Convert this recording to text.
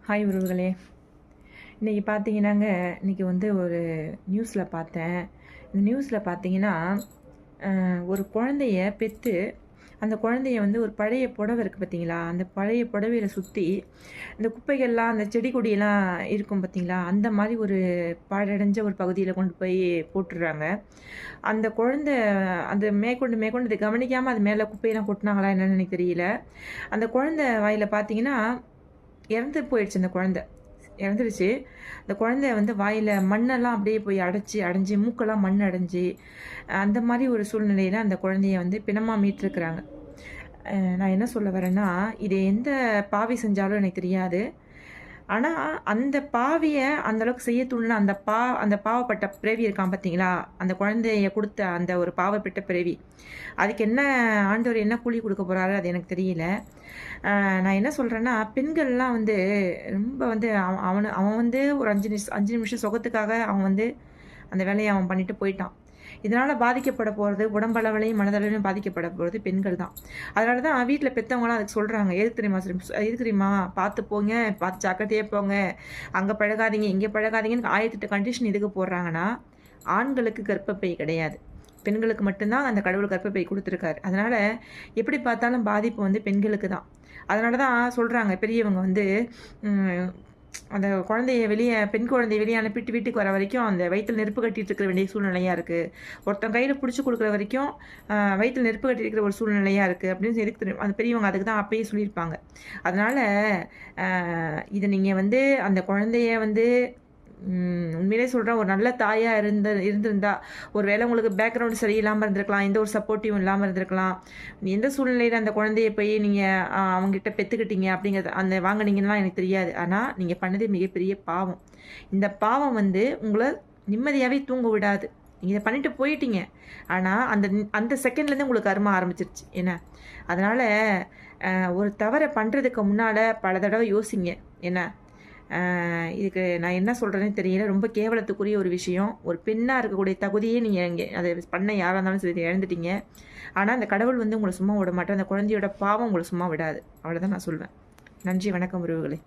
Hi உறவுகளே. இன்றைக்கி பார்த்தீங்கன்னாங்க, இன்றைக்கி வந்து ஒரு நியூஸில் பார்த்தேன். இந்த நியூஸில் பார்த்தீங்கன்னா, ஒரு குழந்தைய பெற்று அந்த குழந்தைய வந்து ஒரு பழைய புடவை இருக்குது பார்த்தீங்களா, அந்த பழைய புடவையில் சுற்றி இந்த குப்பைகள்லாம் அந்த செடி கொடியெல்லாம் இருக்கும் பார்த்தீங்களா, அந்த மாதிரி ஒரு பாழடைஞ்ச ஒரு பகுதியில் கொண்டு போய் போட்டுடுறாங்க. அந்த குழந்தை அந்த மேற்கொண்டு இதை கவனிக்காமல் அது மேலே குப்பையெல்லாம் கொட்டினாங்களா என்னன்னு எனக்கு தெரியல. அந்த குழந்தை வாயில் பார்த்தீங்கன்னா இறந்து போயிடுச்சு. அந்த குழந்தை இறந்துடுச்சு. அந்த குழந்தை வந்து வாயில் மண்ணெல்லாம் அப்படியே போய் அடைஞ்சு மூக்கெல்லாம் மண் அடைஞ்சு அந்த மாதிரி ஒரு சூழ்நிலையில் அந்த குழந்தைய வந்து பிணமாக மீட்டிருக்கிறாங்க. நான் என்ன சொல்ல வரேன்னா, இது எந்த பாவி செஞ்சாலும் எனக்கு தெரியாது. ஆனால் அந்த பாவிய அந்த அளவுக்கு செய்ய தூண்டின அந்த பாவப்பட்ட பிறவி இருக்கான் பார்த்தீங்களா, அந்த குழந்தைய கொடுத்த அந்த ஒரு பாவப்பட்ட பிறவி, அதுக்கு என்ன ஆண்டவர் என்ன கூலி கொடுக்க போகிறாரு அது எனக்கு தெரியல. நான் என்ன சொல்கிறேன்னா, பெண்கள்லாம் வந்து ரொம்ப வந்து அவன் வந்து ஒரு 5 நிமிஷம் சுகத்துக்காக அவன் வந்து அந்த வேலையை அவன் பண்ணிட்டு போயிட்டான். இதனால் பாதிக்கப்பட போகிறது உடம்பளவிலையும் மனதளவிலையும் பாதிக்கப்பட போகிறது பெண்கள் தான். அதனால தான் வீட்டில் பெற்றவங்களாம் அதுக்கு சொல்கிறாங்க, எதுக்கு தெரியுமா, பார்த்து போங்க, பார்த்து ஜாக்கிரதையாக போங்க, அங்கே பழகாதீங்க இங்கே பழகாதீங்கன்னு 1008 கண்டிஷன் எதுக்கு போடுறாங்கன்னா, ஆண்களுக்கு கர்ப்பப்பை கிடையாது, பெண்களுக்கு மட்டும்தான் அந்த கடவுள் கர்ப்பப்பை கொடுத்துருக்காரு. அதனால் எப்படி பார்த்தாலும் பாதிப்பு வந்து பெண்களுக்கு தான். அதனால தான் சொல்கிறாங்க பெரியவங்க வந்து அந்த பெண் குழந்தைய வெளியே அனுப்பிட்டு வீட்டுக்கு வர வரைக்கும் அந்த வயிற்றில் நெருப்பு கட்டிட்டு இருக்கிற வேண்டிய சூழ்நிலையாக இருக்குது. ஒருத்தன் கையில் பிடிச்சி கொடுக்குற வரைக்கும் வயிற்றில் நெருப்பு கட்டி இருக்கிற ஒரு சூழ்நிலையாக இருக்குது அப்படின்னு எதுக்கு தெரியும், அந்த பெரியவங்க அதுக்கு தான் அப்பயே சொல்லியிருப்பாங்க. அதனால் இதை நீங்கள் வந்து அந்த குழந்தைய வந்து உண்மையிலே சொல்கிறேன், ஒரு நல்ல தாயாக இருந்திருந்தா ஒரு வேளை உங்களுக்கு பேக்ரவுண்ட் சரியில்லாமல் இருந்திருக்கலாம், எந்த ஒரு சப்போர்ட்டிவும் இல்லாமல் இருந்திருக்கலாம். எந்த சூழ்நிலையில் அந்த குழந்தைய போய் நீங்கள் அவங்ககிட்ட பெற்றுக்கிட்டீங்க அப்படிங்கிறது அந்த வாங்கினீங்கன்னா எனக்கு தெரியாது. ஆனால் நீங்கள் பண்ணது மிகப்பெரிய பாவம். இந்த பாவம் வந்து உங்களை நிம்மதியாகவே தூங்க விடாது. நீங்கள் இதை பண்ணிட்டு போயிட்டீங்க, ஆனால் அந்த அந்த செகண்ட்லேருந்து உங்களுக்கு கரும ஆரம்பிச்சிருச்சு என்ன. அதனால் ஒரு தவறை பண்ணுறதுக்கு முன்னால் பல தடவை யோசிங்க என்ன. இதுக்கு நான் என்ன சொல்கிறேன்னு தெரியல. ரொம்ப கேவலத்துக்குரிய ஒரு விஷயம். ஒரு பெண்ணாக இருக்கக்கூடிய தகுதியே நீங்கள் இங்கே அதை பண்ண யாராக இருந்தாலும் சரி இழந்துட்டீங்க. ஆனால் அந்த கடவுள் வந்து உங்களை சும்மா விட மாட்டேன். அந்த குழந்தையோட பாவம் உங்களை சும்மா விடாது. அவ்வளோதான் நான் சொல்வேன். நன்றி, வணக்கம் உறவுகளே.